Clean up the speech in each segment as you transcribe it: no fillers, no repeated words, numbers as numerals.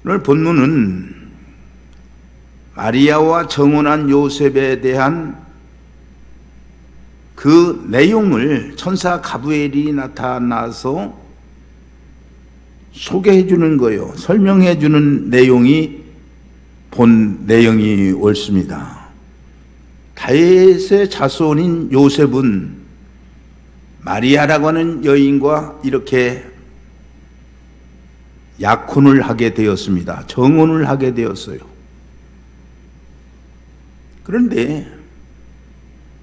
오늘 본문은 마리아와 정혼한 요셉에 대한 그 내용을 천사 가브리엘이 나타나서 소개해 주는 거예요. 설명해 주는 내용이 본 내용이 옳습니다. 다윗의 자손인 요셉은 마리아라고 하는 여인과 이렇게 약혼을 하게 되었습니다. 정혼을 하게 되었어요. 그런데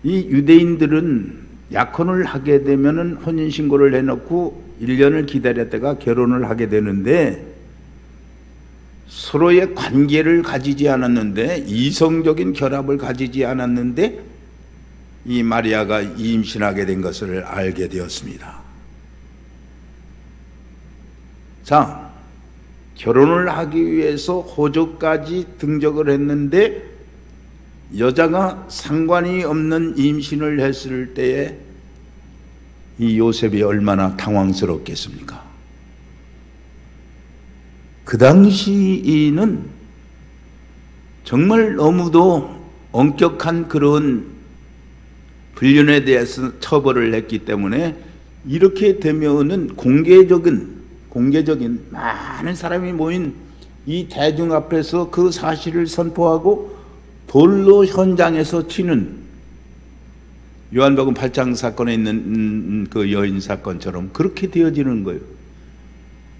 이 유대인들은 약혼을 하게 되면은 혼인신고를 해놓고 1년을 기다렸다가 결혼을 하게 되는데 서로의 관계를 가지지 않았는데 이성적인 결합을 가지지 않았는데 이 마리아가 임신하게 된 것을 알게 되었습니다. 자, 결혼을 하기 위해서 호적까지 등적을 했는데 여자가 상관이 없는 임신을 했을 때에 이 요셉이 얼마나 당황스럽겠습니까? 그 당시에는 정말 너무도 엄격한 그런 불륜에 대해서 처벌을 했기 때문에 이렇게 되면은 공개적인 많은 사람이 모인 이 대중 앞에서 그 사실을 선포하고 돌로 현장에서 치는 요한복음 8장 사건에 있는 그 여인 사건처럼 그렇게 되어지는 거예요.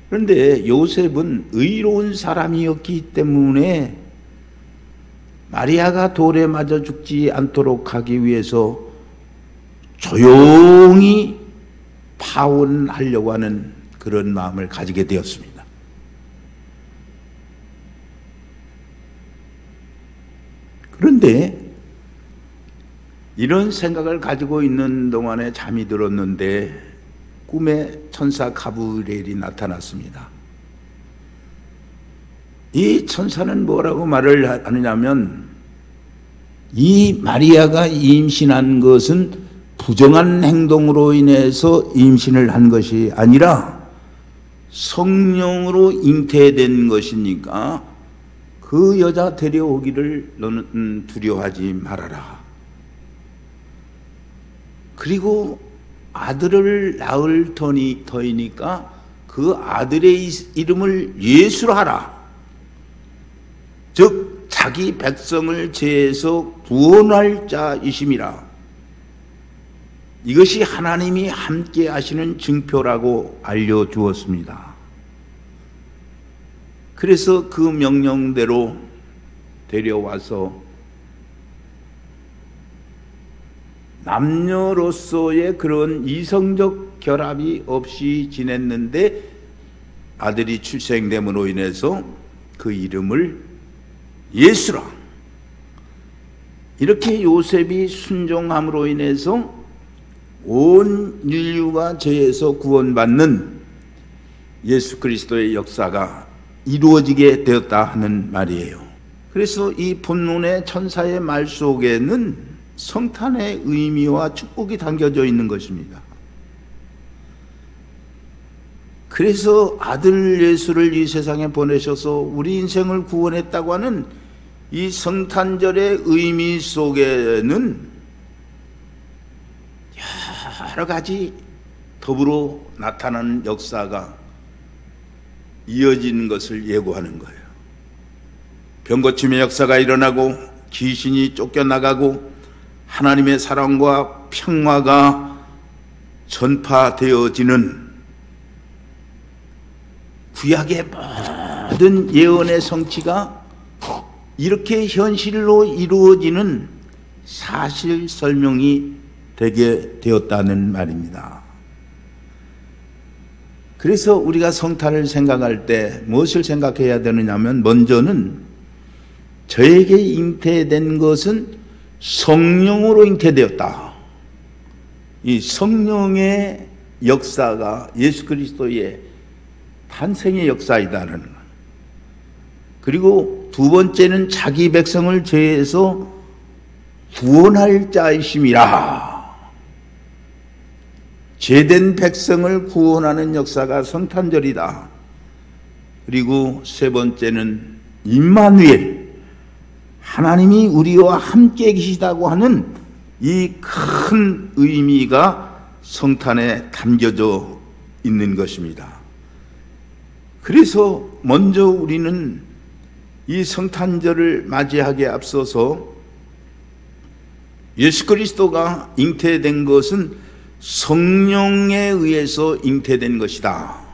그런데 요셉은 의로운 사람이었기 때문에 마리아가 돌에 맞아 죽지 않도록 하기 위해서 조용히 파혼하려고 하는 그런 마음을 가지게 되었습니다. 그런데 이런 생각을 가지고 있는 동안에 잠이 들었는데 꿈에 천사 가브리엘이 나타났습니다. 이 천사는 뭐라고 말을 하느냐면 이 마리아가 임신한 것은 부정한 행동으로 인해서 임신을 한 것이 아니라 성령으로 잉태된 것이니까 그 여자 데려오기를 너는 두려워하지 말아라. 그리고 아들을 낳을 터이니까 그 아들의 이름을 예수로 하라. 즉 자기 백성을 죄에서 구원할 자이심이라. 이것이 하나님이 함께 하시는 증표라고 알려주었습니다. 그래서 그 명령대로 데려와서 남녀로서의 그런 이성적 결합이 없이 지냈는데 아들이 출생됨으로 인해서 그 이름을 예수라. 이렇게 요셉이 순종함으로 인해서 온 인류가 죄에서 구원받는 예수 그리스도의 역사가 이루어지게 되었다 하는 말이에요. 그래서 이 본문의 천사의 말 속에는 성탄의 의미와 축복이 담겨져 있는 것입니다. 그래서 아들 예수를 이 세상에 보내셔서 우리 인생을 구원했다고 하는 이 성탄절의 의미 속에는 여러 가지 더불어 나타나는 역사가 이어지는 것을 예고하는 거예요. 병고침의 역사가 일어나고 귀신이 쫓겨나가고 하나님의 사랑과 평화가 전파되어지는 구약의 모든 예언의 성취가 이렇게 현실로 이루어지는 사실 설명이 되게 되었다는 말입니다. 그래서 우리가 성탄을 생각할 때 무엇을 생각해야 되느냐면 먼저는 저에게 잉태된 것은 성령으로 잉태되었다. 이 성령의 역사가 예수 그리스도의 탄생의 역사이다라는 것. 그리고 두 번째는 자기 백성을 죄에서 구원할 자이심이라. 죄된 백성을 구원하는 역사가 성탄절이다. 그리고 세 번째는 임마누엘, 하나님이 우리와 함께 계시다고 하는 이 큰 의미가 성탄에 담겨져 있는 것입니다. 그래서 먼저 우리는 이 성탄절을 맞이하기에 앞서서 예수 그리스도가 잉태된 것은 성령에 의해서 잉태된 것이다.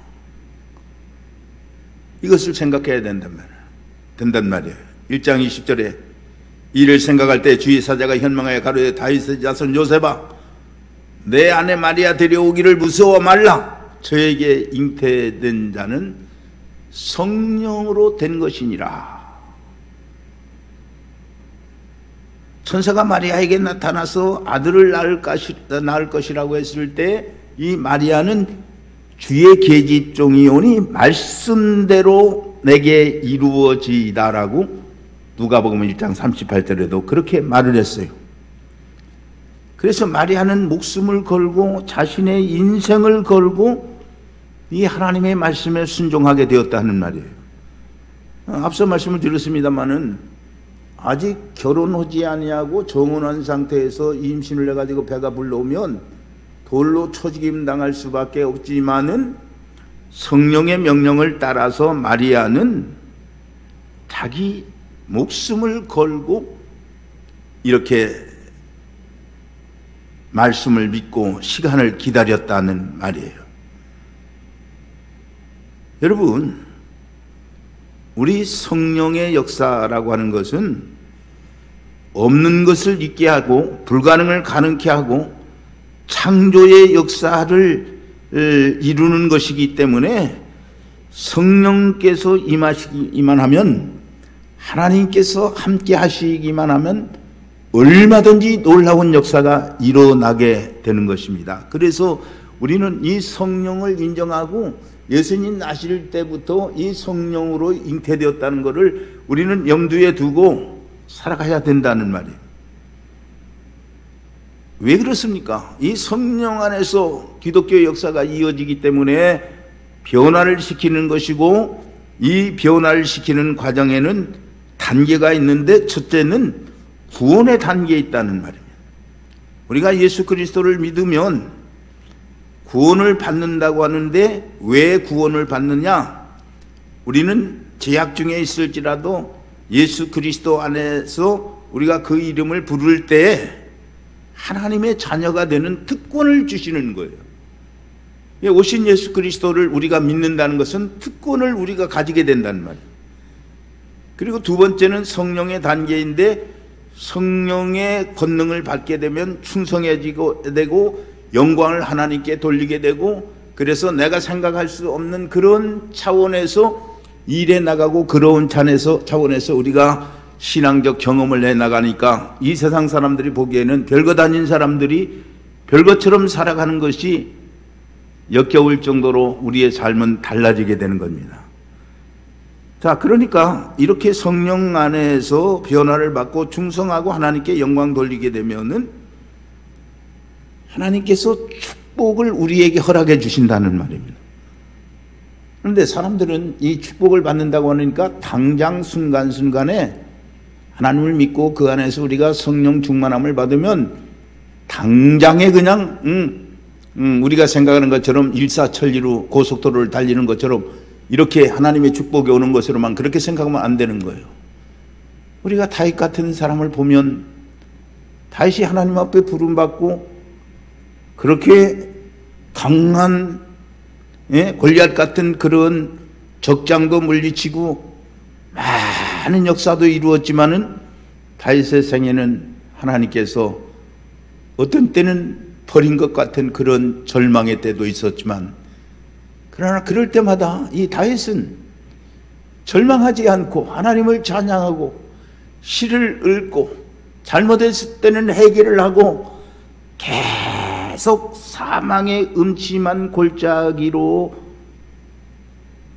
이것을 생각해야 된단 말이에요. 1장 20절에 이를 생각할 때 주의 사자가 현망하여 가로되 다윗의 자손 요셉아, 내 아내 마리아 데려오기를 무서워 말라. 저에게 잉태된 자는 성령으로 된 것이니라. 천사가 마리아에게 나타나서 아들을 낳을 것이라고 했을 때 이 마리아는 주의 계집종이오니 말씀대로 내게 이루어지이다라고 누가복음 1장 38절에도 그렇게 말을 했어요. 그래서 마리아는 목숨을 걸고 자신의 인생을 걸고 이 하나님의 말씀에 순종하게 되었다는 말이에요. 앞서 말씀을 드렸습니다마는 아직 결혼하지 아니하고 정혼한 상태에서 임신을 해가지고 배가 불러오면 돌로 초지김 당할 수밖에 없지만은 성령의 명령을 따라서 마리아는 자기 목숨을 걸고 이렇게 말씀을 믿고 시간을 기다렸다는 말이에요. 여러분, 우리 성령의 역사라고 하는 것은 없는 것을 있게 하고 불가능을 가능케 하고 창조의 역사를 이루는 것이기 때문에 성령께서 임하시기만 하면, 하나님께서 함께 하시기만 하면 얼마든지 놀라운 역사가 일어나게 되는 것입니다. 그래서 우리는 이 성령을 인정하고 예수님 나실 때부터 이 성령으로 잉태되었다는 것을 우리는 염두에 두고 살아가야 된다는 말이에요. 왜 그렇습니까? 이 성령 안에서 기독교 역사가 이어지기 때문에 변화를 시키는 것이고, 이 변화를 시키는 과정에는 단계가 있는데 첫째는 구원의 단계에 있다는 말입니다. 우리가 예수 그리스도를 믿으면 구원을 받는다고 하는데 왜 구원을 받느냐? 우리는 죄악 중에 있을지라도 예수 그리스도 안에서 우리가 그 이름을 부를 때 하나님의 자녀가 되는 특권을 주시는 거예요. 오신 예수 그리스도를 우리가 믿는다는 것은 특권을 우리가 가지게 된다는 말이에요. 그리고 두 번째는 성령의 단계인데, 성령의 권능을 받게 되면 충성해지고 되고 영광을 하나님께 돌리게 되고, 그래서 내가 생각할 수 없는 그런 차원에서 일해 나가고 그런 차원에서 우리가 신앙적 경험을 해나가니까 이 세상 사람들이 보기에는 별거 다닌 사람들이 별것처럼 살아가는 것이 역겨울 정도로 우리의 삶은 달라지게 되는 겁니다. 자, 그러니까 이렇게 성령 안에서 변화를 받고 충성하고 하나님께 영광 돌리게 되면은 하나님께서 축복을 우리에게 허락해 주신다는 말입니다. 그런데 사람들은 이 축복을 받는다고 하니까 당장 순간순간에 하나님을 믿고 그 안에서 우리가 성령 충만함을 받으면 당장에 그냥 우리가 생각하는 것처럼 일사천리로 고속도로를 달리는 것처럼 이렇게 하나님의 축복이 오는 것으로만 그렇게 생각하면 안 되는 거예요. 우리가 다윗 같은 사람을 보면 다윗이 하나님 앞에 부름받고 그렇게 강한 골리앗 같은 그런 적장도 물리치고 많은 역사도 이루었지만은 다윗의 생애는 하나님께서 어떤 때는 버린 것 같은 그런 절망의 때도 있었지만, 그러나 그럴 때마다 이 다윗은 절망하지 않고 하나님을 찬양하고 시를 읽고 잘못했을 때는 회개를 하고 계속 사망의 음침한 골짜기로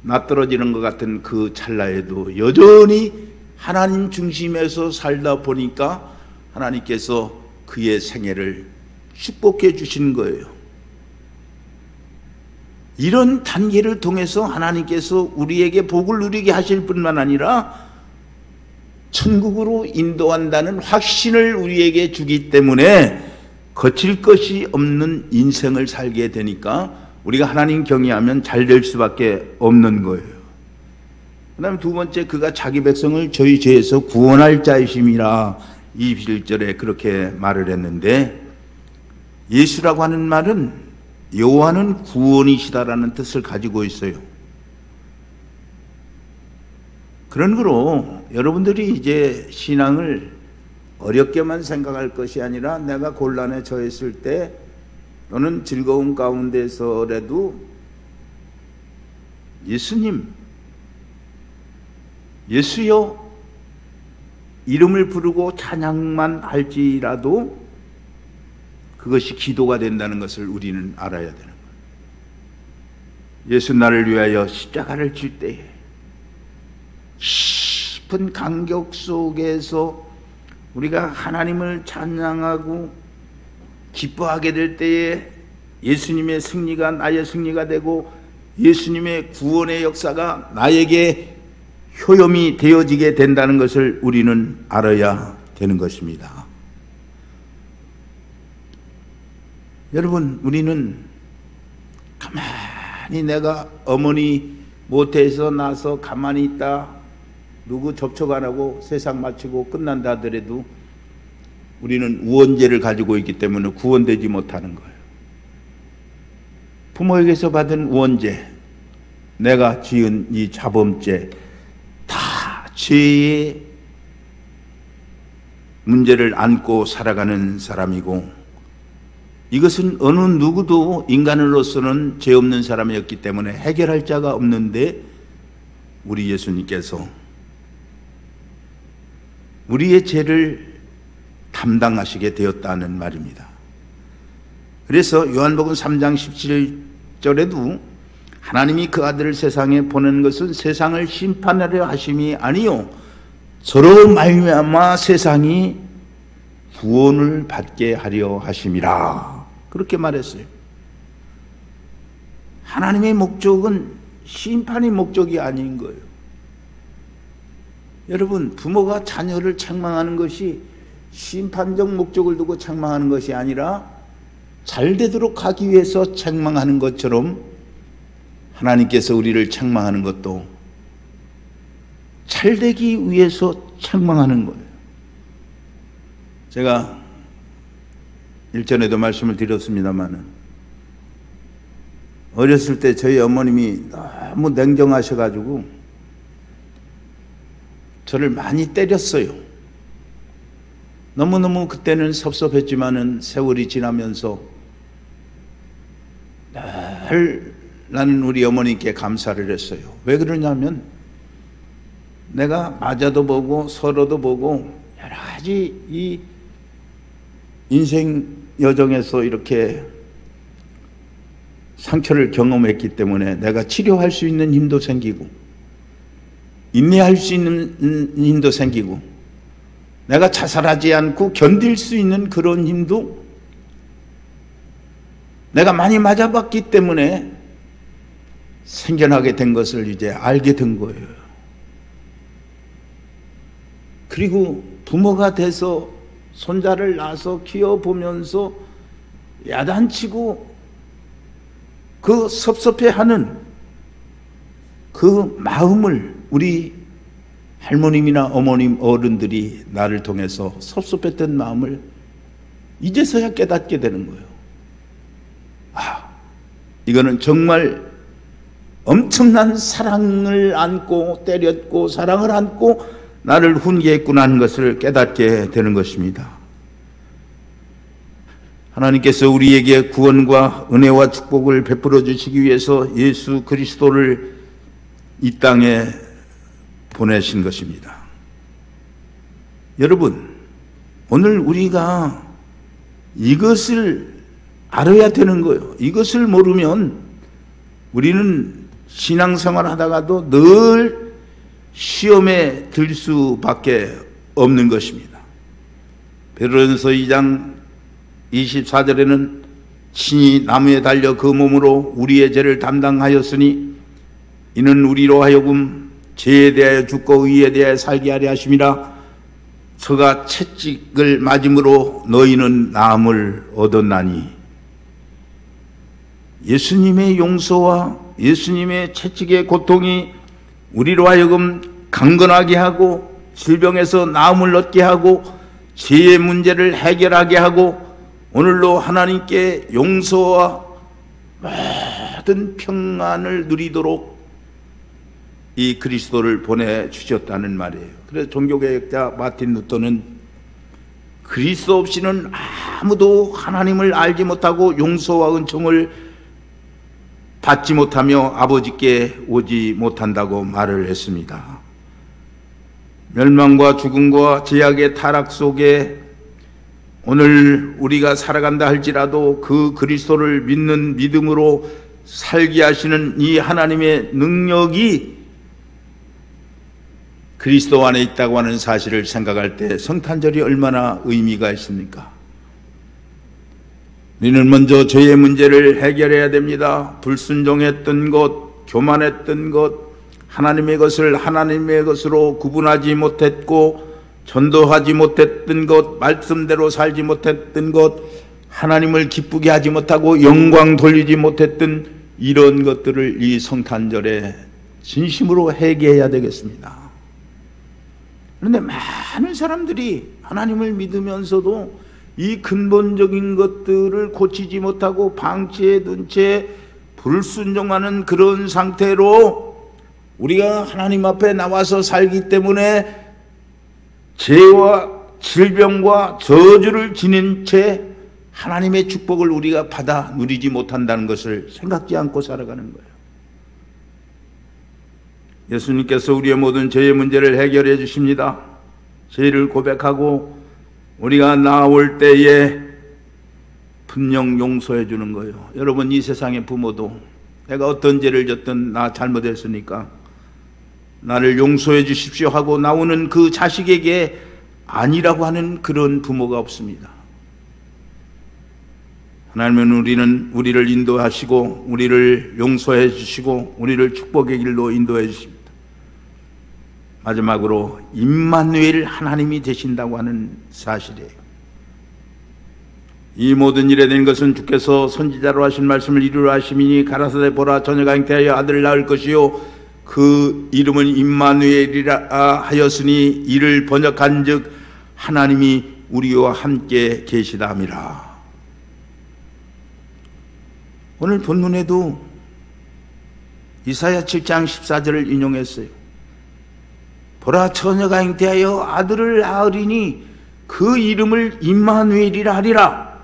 낯떨어지는 것 같은 그 찰나에도 여전히 하나님 중심에서 살다 보니까 하나님께서 그의 생애를 축복해 주신 거예요. 이런 단계를 통해서 하나님께서 우리에게 복을 누리게 하실 뿐만 아니라 천국으로 인도한다는 확신을 우리에게 주기 때문에 거칠 것이 없는 인생을 살게 되니까 우리가 하나님 경외하면 잘 될 수밖에 없는 거예요. 그 다음에 두 번째, 그가 자기 백성을 저희 죄에서 구원할 자이심이라 21절에 그렇게 말을 했는데, 예수라고 하는 말은 여호와는 구원이시다라는 뜻을 가지고 있어요. 그런 거로 여러분들이 이제 신앙을 어렵게만 생각할 것이 아니라 내가 곤란에 처했을 때 또는 즐거운 가운데서라도 예수님, 예수여 이름을 부르고 찬양만 할지라도 그것이 기도가 된다는 것을 우리는 알아야 되는 거예요. 예수 나를 위하여 십자가를 질 때에 깊은 감격 속에서 우리가 하나님을 찬양하고 기뻐하게 될 때에 예수님의 승리가 나의 승리가 되고 예수님의 구원의 역사가 나에게 효염이 되어지게 된다는 것을 우리는 알아야 되는 것입니다. 여러분, 우리는 가만히 내가 어머니 모태에서 나서 가만히 있다, 누구 접촉 안 하고 세상 마치고 끝난다 하더라도 우리는 우원죄를 가지고 있기 때문에 구원되지 못하는 거예요. 부모에게서 받은 우원죄, 내가 지은 이 자범죄, 다 죄의 문제를 안고 살아가는 사람이고, 이것은 어느 누구도 인간으로서는 죄 없는 사람이었기 때문에 해결할 자가 없는데 우리 예수님께서 우리의 죄를 담당하시게 되었다는 말입니다. 그래서 요한복음 3장 17절에도 하나님이 그 아들을 세상에 보낸 것은 세상을 심판하려 하심이 아니요 저로 말미암아 세상이 구원을 받게 하려 하심이라, 그렇게 말했어요. 하나님의 목적은 심판의 목적이 아닌 거예요. 여러분, 부모가 자녀를 책망하는 것이 심판적 목적을 두고 책망하는 것이 아니라 잘 되도록 하기 위해서 책망하는 것처럼 하나님께서 우리를 책망하는 것도 잘 되기 위해서 책망하는 거예요. 제가 일전에도 말씀을 드렸습니다만, 어렸을 때 저희 어머님이 너무 냉정하셔가지고 저를 많이 때렸어요. 너무너무 그때는 섭섭했지만은 세월이 지나면서 늘 나는 우리 어머니께 감사를 했어요. 왜 그러냐면 내가 맞아도 보고 서로도 보고 여러 가지 이 인생 여정에서 이렇게 상처를 경험했기 때문에 내가 치료할 수 있는 힘도 생기고 인내할 수 있는 힘도 생기고 내가 자살하지 않고 견딜 수 있는 그런 힘도 내가 많이 맞아봤기 때문에 생겨나게 된 것을 이제 알게 된 거예요. 그리고 부모가 돼서 손자를 낳아서 키워보면서 야단치고 그 섭섭해하는 그 마음을 우리 할머님이나 어머님 어른들이 나를 통해서 섭섭했던 마음을 이제서야 깨닫게 되는 거예요. 아, 이거는 정말 엄청난 사랑을 안고 때렸고 사랑을 안고 나를 훈계했구나 하는 것을 깨닫게 되는 것입니다. 하나님께서 우리에게 구원과 은혜와 축복을 베풀어 주시기 위해서 예수 그리스도를 이 땅에 보내신 것입니다. 여러분, 오늘 우리가 이것을 알아야 되는 거예요. 이것을 모르면 우리는 신앙생활 하다가도 늘 시험에 들 수밖에 없는 것입니다. 베드로전서 2장 24절에는 친히 나무에 달려 그 몸으로 우리의 죄를 담당하였으니 이는 우리로 하여금 죄에 대하여 죽고 의에 대하여 살게 하려 하심이라. 저가 채찍을 맞음으로 너희는 나음을 얻었나니. 예수님의 용서와 예수님의 채찍의 고통이 우리로 하여금 강건하게 하고 질병에서 나음을 얻게 하고 죄의 문제를 해결하게 하고 오늘로 하나님께 용서와 모든 평안을 누리도록 이 그리스도를 보내주셨다는 말이에요. 그래서 종교개혁자 마틴 루터는 그리스도 없이는 아무도 하나님을 알지 못하고 용서와 은총을 받지 못하며 아버지께 오지 못한다고 말을 했습니다. 멸망과 죽음과 죄악의 타락 속에 오늘 우리가 살아간다 할지라도 그 그리스도를 믿는 믿음으로 살게 하시는 이 하나님의 능력이 그리스도 안에 있다고 하는 사실을 생각할 때 성탄절이 얼마나 의미가 있습니까? 우리는 먼저 죄의 문제를 해결해야 됩니다. 불순종했던 것, 교만했던 것, 하나님의 것을 하나님의 것으로 구분하지 못했고 전도하지 못했던 것, 말씀대로 살지 못했던 것, 하나님을 기쁘게 하지 못하고 영광 돌리지 못했던 이런 것들을 이 성탄절에 진심으로 회개해야 되겠습니다. 그런데 많은 사람들이 하나님을 믿으면서도 이 근본적인 것들을 고치지 못하고 방치해 둔 채 불순종하는 그런 상태로 우리가 하나님 앞에 나와서 살기 때문에 죄와 질병과 저주를 지닌 채 하나님의 축복을 우리가 받아 누리지 못한다는 것을 생각지 않고 살아가는 거예요. 예수님께서 우리의 모든 죄의 문제를 해결해 주십니다. 죄를 고백하고 우리가 나올 때에 분명 용서해 주는 거예요. 여러분, 이 세상의 부모도 내가 어떤 죄를 졌든 나 잘못했으니까 나를 용서해 주십시오 하고 나오는 그 자식에게 아니라고 하는 그런 부모가 없습니다. 하나님은 우리를 인도하시고 우리를 용서해 주시고 우리를 축복의 길로 인도해 주십니다. 마지막으로 임마누엘 하나님이 되신다고 하는 사실이에요. 이 모든 일에 된 것은 주께서 선지자로 하신 말씀을 이루려 하심이니 가라사대 보라 처녀가 잉태하여 아들을 낳을 것이요 그 이름은 임마누엘이라 하였으니 이를 번역한즉 하나님이 우리와 함께 계시다 함이라. 오늘 본문에도 이사야 7장 14절을 인용했어요. 보라 처녀가 잉태하여 아들을 낳으리니 그 이름을 임마누엘이라 하리라.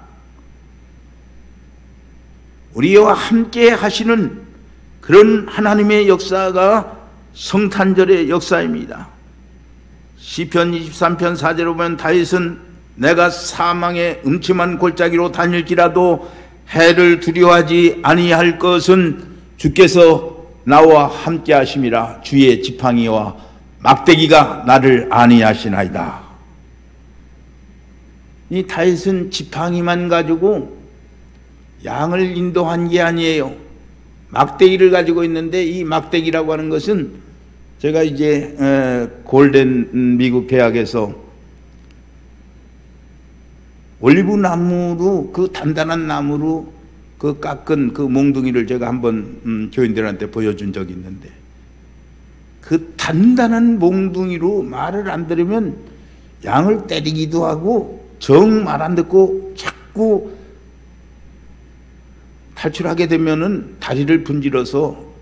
우리와 함께 하시는 그런 하나님의 역사가 성탄절의 역사입니다. 시편 23편 4절에 보면 다윗은 내가 사망의 음침한 골짜기로 다닐지라도 해를 두려워하지 아니할 것은 주께서 나와 함께 하심이라. 주의 지팡이와 막대기가 나를 안위하시나이다. 이 다윗은 지팡이만 가지고 양을 인도한 게 아니에요. 막대기를 가지고 있는데 이 막대기라고 하는 것은 제가 이제 골덴 미국 대학에서 올리브 나무로 그 단단한 나무로 그 깎은 그 몽둥이를 제가 한번 교인들한테 보여준 적이 있는데 그 단단한 몽둥이로 말을 안 들으면 양을 때리기도 하고 정 말 안 듣고 자꾸 탈출하게 되면은 다리를 분질러서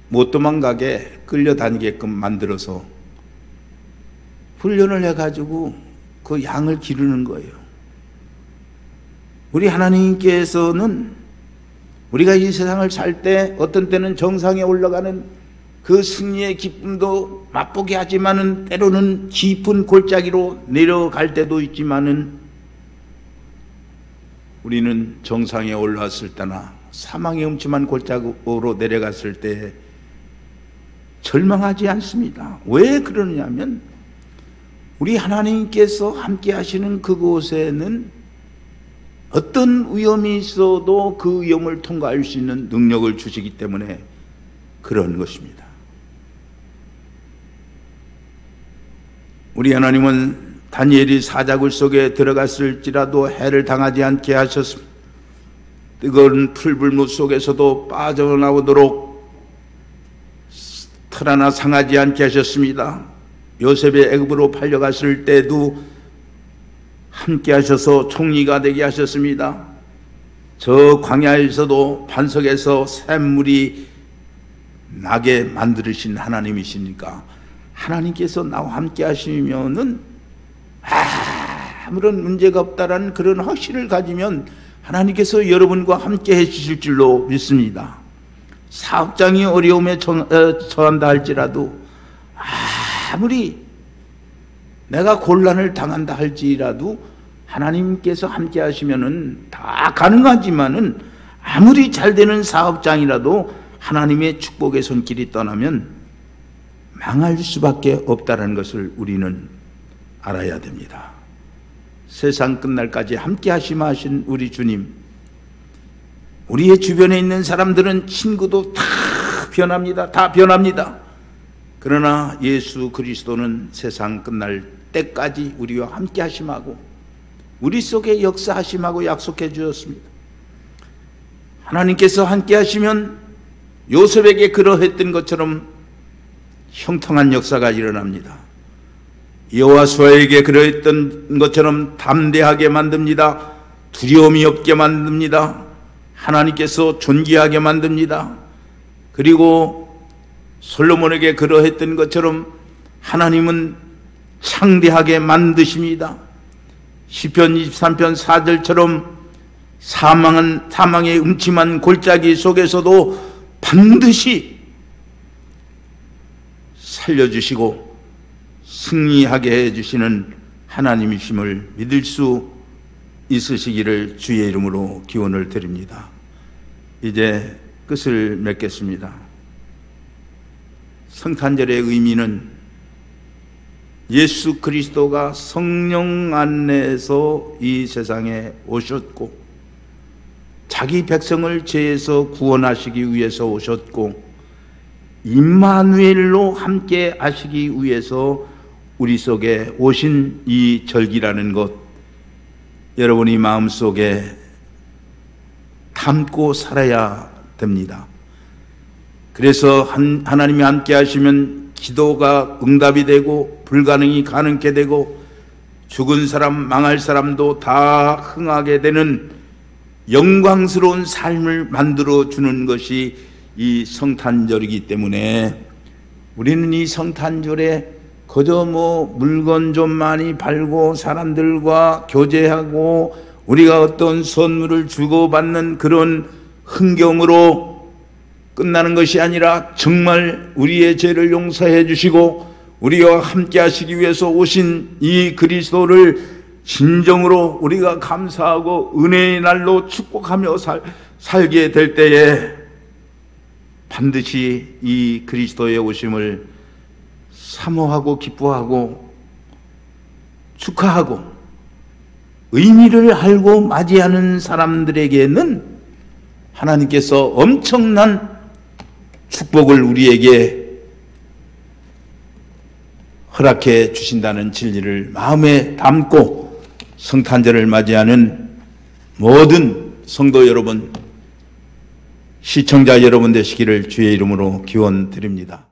못 도망가게 끌려다니게끔 만들어서 훈련을 해가지고 그 양을 기르는 거예요. 우리 하나님께서는 우리가 이 세상을 살 때 어떤 때는 정상에 올라가는 그 승리의 기쁨도 맛보게 하지만은 때로는 깊은 골짜기로 내려갈 때도 있지만은 우리는 정상에 올라왔을 때나 사망의 음침한 골짜기로 내려갔을 때 절망하지 않습니다. 왜 그러느냐면 우리 하나님께서 함께 하시는 그곳에는 어떤 위험이 있어도 그 위험을 통과할 수 있는 능력을 주시기 때문에 그런 것입니다. 우리 하나님은 다니엘이 사자굴 속에 들어갔을지라도 해를 당하지 않게 하셨습니다. 뜨거운 풀불무 속에서도 빠져나오도록 털 하나 상하지 않게 하셨습니다. 요셉의 애굽으로 팔려갔을 때도 함께 하셔서 총리가 되게 하셨습니다. 저 광야에서도 반석에서 샘물이 나게 만드신 하나님이시니까 하나님께서 나와 함께 하시면은 아무런 문제가 없다라는 그런 확신을 가지면 하나님께서 여러분과 함께 해주실 줄로 믿습니다. 사업장이 어려움에 처한다 할지라도 아무리 내가 곤란을 당한다 할지라도 하나님께서 함께 하시면은 다 가능하지만은 아무리 잘 되는 사업장이라도 하나님의 축복의 손길이 떠나면 망할 수밖에 없다는 것을 우리는 알아야 됩니다. 세상 끝날까지 함께 하신 우리 주님, 우리의 주변에 있는 사람들은 친구도 다 변합니다. 다 변합니다. 그러나 예수 그리스도는 세상 끝날 때까지 우리와 함께 하심하고 우리 속에 역사하심하고 약속해 주셨습니다. 하나님께서 함께 하시면 요셉에게 그러했던 것처럼 형통한 역사가 일어납니다. 여호수아에게 그러했던 것처럼 담대하게 만듭니다. 두려움이 없게 만듭니다. 하나님께서 존귀하게 만듭니다. 그리고 솔로몬에게 그러했던 것처럼 하나님은 창대하게 만드십니다. 시편 23편 4절처럼 사망의 음침한 골짜기 속에서도 반드시 살려주시고 승리하게 해주시는 하나님이심을 믿을 수 있으시기를 주의 이름으로 기원을 드립니다. 이제 끝을 맺겠습니다. 성탄절의 의미는 예수 그리스도가 성령 안에서 이 세상에 오셨고 자기 백성을 죄에서 구원하시기 위해서 오셨고 임마누엘로 함께 하시기 위해서 우리 속에 오신 이 절기라는 것, 여러분이 마음속에 담고 살아야 됩니다. 그래서 하나님이 함께 하시면 기도가 응답이 되고 불가능이 가능케 되고 죽은 사람, 망할 사람도 다 흥하게 되는 영광스러운 삶을 만들어주는 것이 이 성탄절이기 때문에 우리는 이 성탄절에 그저 물건 좀 많이 팔고 사람들과 교제하고 우리가 어떤 선물을 주고받는 그런 흥경으로 끝나는 것이 아니라 정말 우리의 죄를 용서해 주시고 우리와 함께 하시기 위해서 오신 이 그리스도를 진정으로 우리가 감사하고 은혜의 날로 축복하며 살게 될 때에 반드시 이 그리스도의 오심을 사모하고 기뻐하고 축하하고 의미를 알고 맞이하는 사람들에게는 하나님께서 엄청난 축복을 우리에게 허락해 주신다는 진리를 마음에 담고 성탄절을 맞이하는 모든 성도 여러분, 시청자 여러분 되시기를 주의 이름으로 기원드립니다.